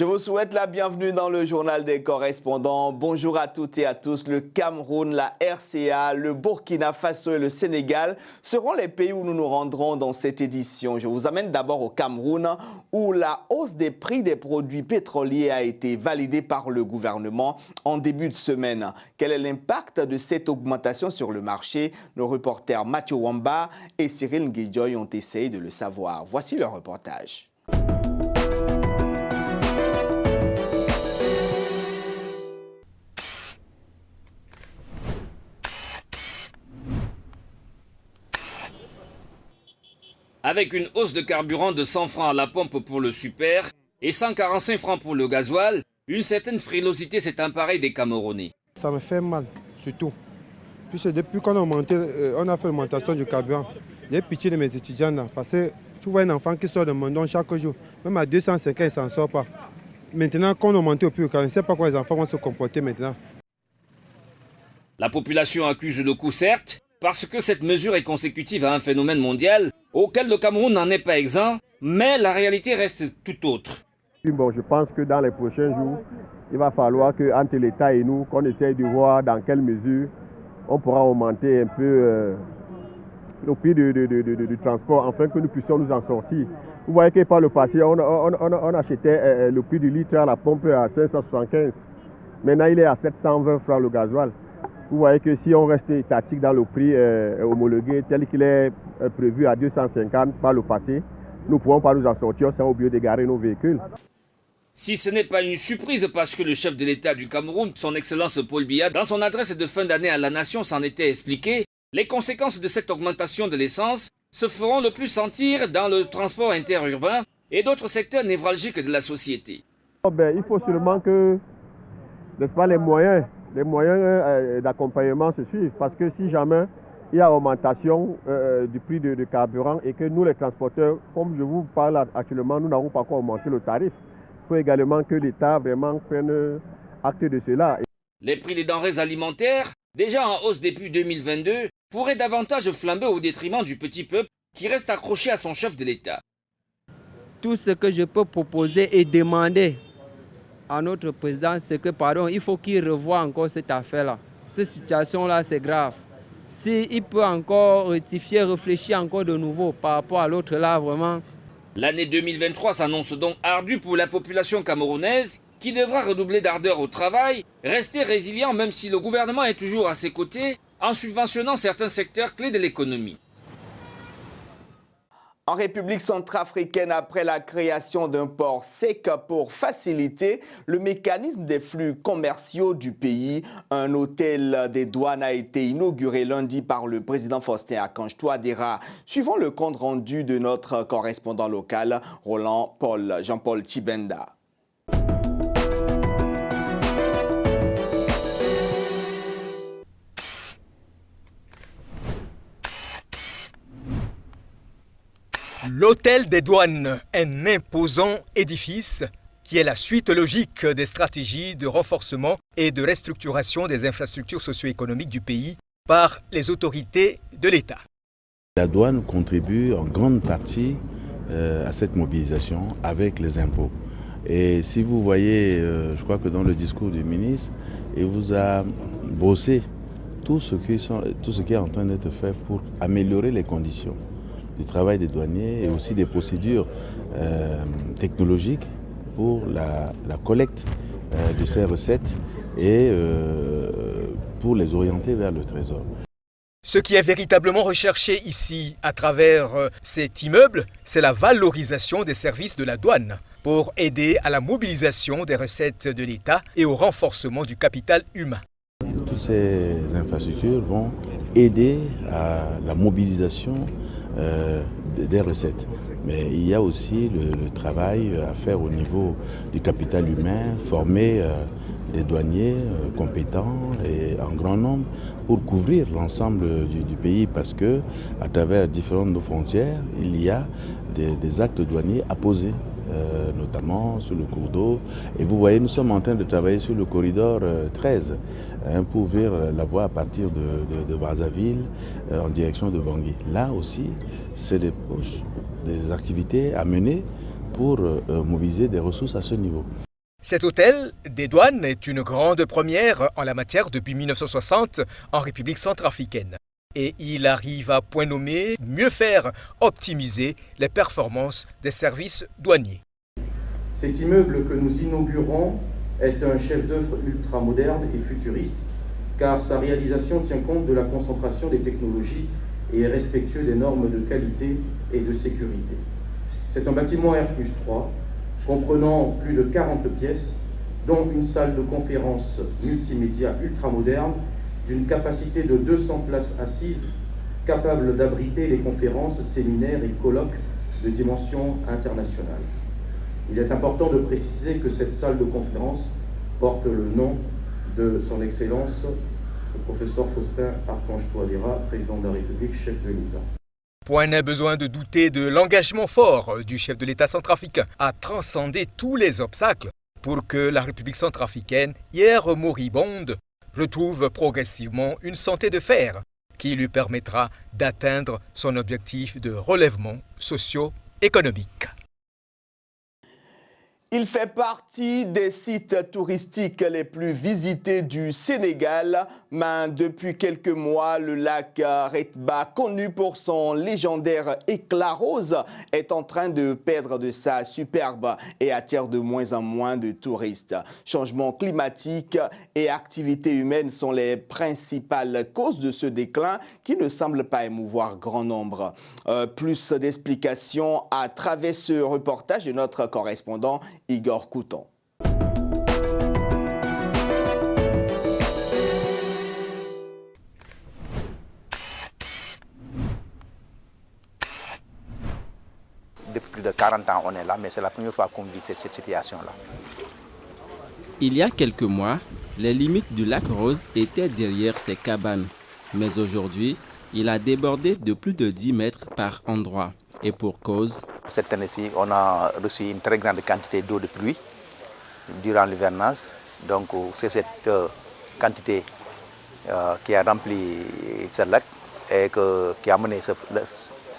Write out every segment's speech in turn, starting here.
Je vous souhaite la bienvenue dans le journal des correspondants. Bonjour à toutes et à tous. Le Cameroun, la RCA, le Burkina Faso et le Sénégal seront les pays où nous nous rendrons dans cette édition. Je vous amène d'abord au Cameroun où la hausse des prix des produits pétroliers a été validée par le gouvernement en début de semaine. Quel est l'impact de cette augmentation sur le marché? Nos reporters Mathieu Wamba et Cyril Nguidjoy ont essayé de le savoir. Voici leur reportage. Avec une hausse de carburant de 100 francs à la pompe pour le super et 145 francs pour le gasoil, une certaine frilosité s'est emparée des Camerounais. Ça me fait mal, surtout. Puisque depuis qu'on a fait l'augmentation du carburant, j'ai pitié de mes étudiants là, parce que tu vois un enfant qui sort de Mondon chaque jour, même à 250, il ne s'en sort pas. Maintenant, quand on augmente au prix, on ne sait pas comment les enfants vont se comporter maintenant. La population accuse le coup, certes, parce que cette mesure est consécutive à un phénomène mondial auquel le Cameroun n'en est pas exempt, mais la réalité reste tout autre. Bon, je pense que dans les prochains jours, il va falloir qu'entre l'État et nous, qu'on essaye de voir dans quelle mesure on pourra augmenter un peu le prix du transport, afin que nous puissions nous en sortir. Vous voyez que par le passé, on achetait le prix du litre à la pompe à 575. Maintenant, il est à 720 francs le gasoil. Vous voyez que si on reste statique dans le prix homologué tel qu'il est prévu à 250 par le passé, nous ne pourrons pas nous en sortir sans oublier de garer nos véhicules. Si ce n'est pas une surprise parce que le chef de l'État du Cameroun, son Excellence Paul Biya, dans son adresse de fin d'année à la nation s'en était expliqué, les conséquences de cette augmentation de l'essence se feront le plus sentir dans le transport interurbain et d'autres secteurs névralgiques de la société. Il faut seulement que, n'est-ce pas, les moyens d'accompagnement se suivent, parce que si jamais il y a augmentation du prix de carburant et que nous les transporteurs, comme je vous parle actuellement, nous n'avons pas encore augmenté le tarif, il faut également que l'État vraiment prenne acte de cela. Les prix des denrées alimentaires, déjà en hausse depuis 2022, pourraient davantage flamber au détriment du petit peuple qui reste accroché à son chef de l'État. Tout ce que je peux proposer et demander à notre président, c'est que, il faut qu'il revoie encore cette affaire-là. Cette situation-là, c'est grave. S'il peut encore rectifier, réfléchir encore de nouveau par rapport à l'autre là, vraiment. L'année 2023 s'annonce donc ardue pour la population camerounaise qui devra redoubler d'ardeur au travail, rester résilient même si le gouvernement est toujours à ses côtés en subventionnant certains secteurs clés de l'économie. En République centrafricaine, après la création d'un port sec pour faciliter le mécanisme des flux commerciaux du pays, un hôtel des douanes a été inauguré lundi par le président Faustin Archange Touadéra. Suivons le compte rendu de notre correspondant local, Jean-Paul Chibenda. L'hôtel des douanes, un imposant édifice qui est la suite logique des stratégies de renforcement et de restructuration des infrastructures socio-économiques du pays par les autorités de l'État. La douane contribue en grande partie à cette mobilisation avec les impôts. Et si vous voyez, je crois que dans le discours du ministre, il vous a brossé tout ce qui est en train d'être fait pour améliorer les conditions du travail des douaniers et aussi des procédures technologiques pour la collecte de ces recettes et pour les orienter vers le trésor. Ce qui est véritablement recherché ici à travers cet immeuble, c'est la valorisation des services de la douane pour aider à la mobilisation des recettes de l'État et au renforcement du capital humain. Toutes ces infrastructures vont aider à la mobilisation des recettes. Mais il y a aussi le travail à faire au niveau du capital humain, former des douaniers compétents et en grand nombre pour couvrir l'ensemble du pays parce que à travers différentes de nos frontières, il y a des actes douaniers à poser. Notamment sur le cours d'eau. Et vous voyez, nous sommes en train de travailler sur le corridor 13 pour ouvrir la voie à partir de Brazzaville en direction de Bangui. Là aussi, c'est des activités à mener pour mobiliser des ressources à ce niveau. Cet hôtel des douanes est une grande première en la matière depuis 1960 en République centrafricaine. Et il arrive à point nommé mieux faire optimiser les performances des services douaniers. Cet immeuble que nous inaugurons est un chef-d'œuvre ultramoderne et futuriste, car sa réalisation tient compte de la concentration des technologies et est respectueux des normes de qualité et de sécurité. C'est un bâtiment R+3, comprenant plus de 40 pièces, dont une salle de conférence multimédia ultramoderne d'une capacité de 200 places assises, capable d'abriter les conférences, séminaires et colloques de dimension internationale. Il est important de préciser que cette salle de conférence porte le nom de son Excellence, le professeur Faustin Archange Touadéra, président de la République, chef de l'État. Point n'est besoin de douter de l'engagement fort du chef de l'État centrafricain à transcender tous les obstacles pour que la République centrafricaine, hier moribonde, retrouve progressivement une santé de fer qui lui permettra d'atteindre son objectif de relèvement socio-économique. Il fait partie des sites touristiques les plus visités du Sénégal. Mais depuis quelques mois, le lac Retba, connu pour son légendaire éclat rose, est en train de perdre de sa superbe et attire de moins en moins de touristes. Changements climatiques et activités humaines sont les principales causes de ce déclin qui ne semble pas émouvoir grand nombre. Plus d'explications à travers ce reportage de notre correspondant Igor Couton. Depuis plus de 40 ans, on est là, mais c'est la première fois qu'on vit cette situation-là. Il y a quelques mois, les limites du lac Rose étaient derrière ces cabanes. Mais aujourd'hui, il a débordé de plus de 10 mètres par endroit. Et pour cause. Cette année-ci, on a reçu une très grande quantité d'eau de pluie durant l'hivernage. Donc c'est cette quantité qui a rempli ce lac et qui a amené ce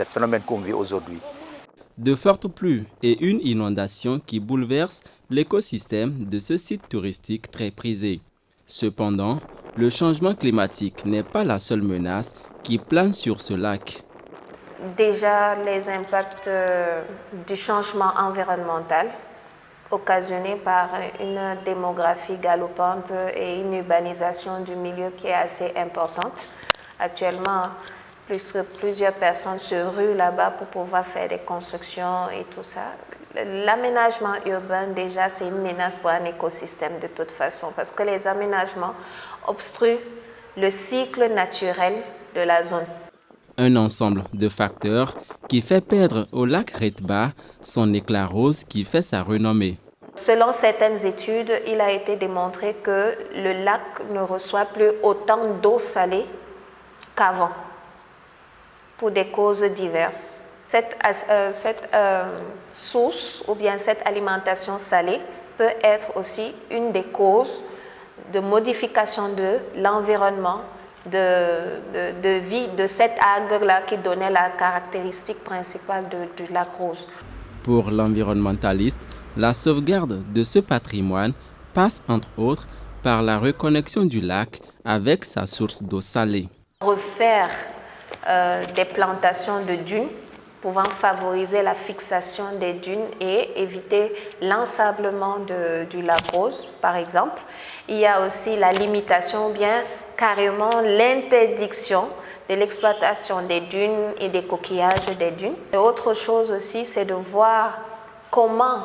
phénomène qu'on vit aujourd'hui. De fortes pluies et une inondation qui bouleverse l'écosystème de ce site touristique très prisé. Cependant, le changement climatique n'est pas la seule menace qui plane sur ce lac. Déjà, les impacts du changement environnemental occasionnés par une démographie galopante et une urbanisation du milieu qui est assez importante. Actuellement, plusieurs personnes se ruent là-bas pour pouvoir faire des constructions et tout ça. L'aménagement urbain, déjà, c'est une menace pour un écosystème de toute façon parce que les aménagements obstruent le cycle naturel de la zone. Un ensemble de facteurs qui fait perdre au lac Retba son éclat rose qui fait sa renommée. Selon certaines études, il a été démontré que le lac ne reçoit plus autant d'eau salée qu'avant, pour des causes diverses. Cette source ou bien cette alimentation salée peut être aussi une des causes de modification de l'environnement de vie de cette algue-là qui donnait la caractéristique principale du lac Rose. Pour l'environnementaliste, la sauvegarde de ce patrimoine passe entre autres par la reconnexion du lac avec sa source d'eau salée. Refaire des plantations de dunes pouvant favoriser la fixation des dunes et éviter l'ensablement du lac Rose, par exemple. Il y a aussi la limitation ou bien carrément l'interdiction de l'exploitation des dunes et des coquillages des dunes. Et autre chose aussi, c'est de voir comment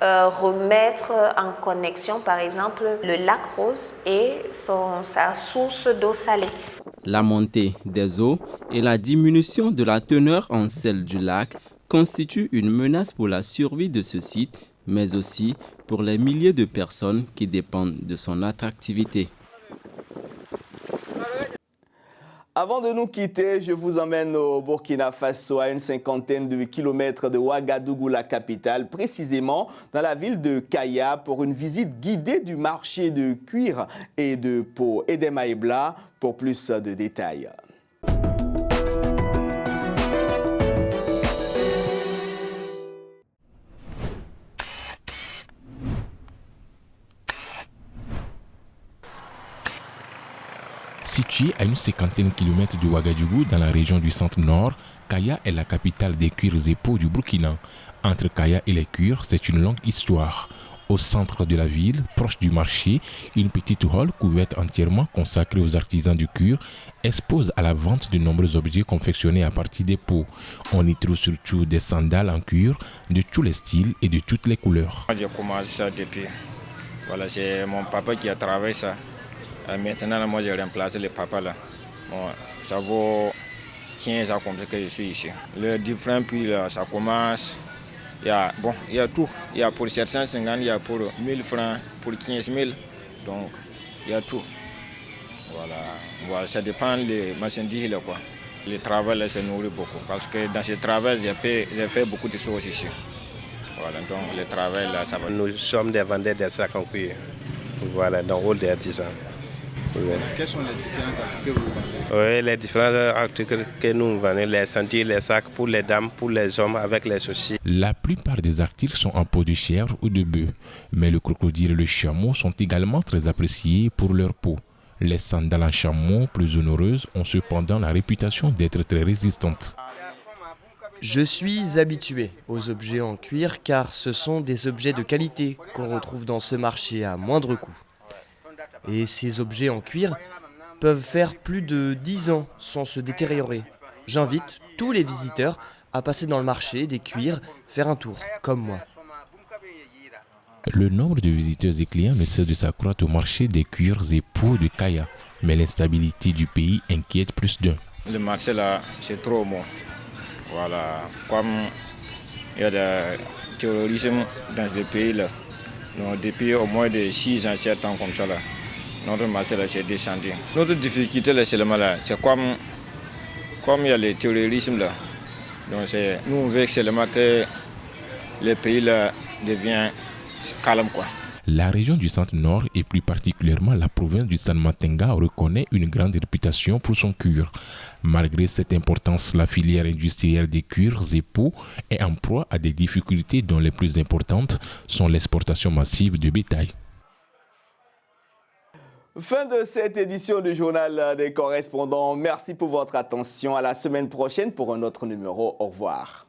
remettre en connexion, par exemple, le lac Rose et sa source d'eau salée. La montée des eaux et la diminution de la teneur en sel du lac constituent une menace pour la survie de ce site, mais aussi pour les milliers de personnes qui dépendent de son attractivité. Avant de nous quitter, je vous emmène au Burkina Faso, à une cinquantaine de kilomètres de Ouagadougou, la capitale, précisément dans la ville de Kaya, pour une visite guidée du marché de cuir et de peau. Edema Ebla pour plus de détails. Située à une 50aine de kilomètres de Ouagadougou dans la région du centre-nord, Kaya est la capitale des cuirs et peaux du Burkina. Entre Kaya et les cuirs, c'est une longue histoire. Au centre de la ville, proche du marché, une petite hall couverte entièrement consacrée aux artisans du cuir expose à la vente de nombreux objets confectionnés à partir des peaux. On y trouve surtout des sandales en cuir de tous les styles et de toutes les couleurs. J'ai commencé ça depuis. Voilà, c'est mon papa qui a travaillé ça. Maintenant, moi j'ai remplacé le papa là. Bon, ça vaut 15 ans comme ça que je suis ici. Le différent prix là, ça commence. Il y a tout. Il y a pour 750, il y a pour 1000 francs, pour 15 000. Donc, il y a tout. Voilà, ça dépend des marchandises là, quoi. Le travail là, ça nourrit beaucoup. Parce que dans ce travail, j'ai fait beaucoup de choses ici. Voilà, donc le travail là, ça va. Nous sommes des vendeurs de sacs en cuir. Voilà, dans le rôle des artisans. Oui. Quels sont les différents articles que vous vendez? Oui, les différents articles que nous vendons, les sentiers, les sacs pour les dames, pour les hommes avec les soucis. La plupart des articles sont en peau de chèvre ou de bœuf, mais le crocodile et le chameau sont également très appréciés pour leur peau. Les sandales en chameau, plus onéreuses, ont cependant la réputation d'être très résistantes. Je suis habitué aux objets en cuir car ce sont des objets de qualité qu'on retrouve dans ce marché à moindre coût. Et ces objets en cuir peuvent faire plus de 10 ans sans se détériorer. J'invite tous les visiteurs à passer dans le marché des cuirs, faire un tour, comme moi. Le nombre de visiteurs et clients ne cesse de s'accroître au marché des cuirs et peaux de Kaya, mais l'instabilité du pays inquiète plus d'un. Le marché là, c'est trop bon. Voilà, comme il y a du terrorisme dans le pays là, donc depuis au moins de 6 ans, 7 ans comme ça là, notre marché là s'est descendu. Notre difficulté là, c'est comme il y a le terrorisme là, donc nous on veut seulement que le pays là devient calme quoi. La région du centre-nord et plus particulièrement la province du San-Matenga reconnaît une grande réputation pour son cuir. Malgré cette importance, la filière industrielle des cuirs et peaux est en proie à des difficultés dont les plus importantes sont l'exportation massive de bétail. Fin de cette édition du Journal des correspondants. Merci pour votre attention. À la semaine prochaine pour un autre numéro. Au revoir.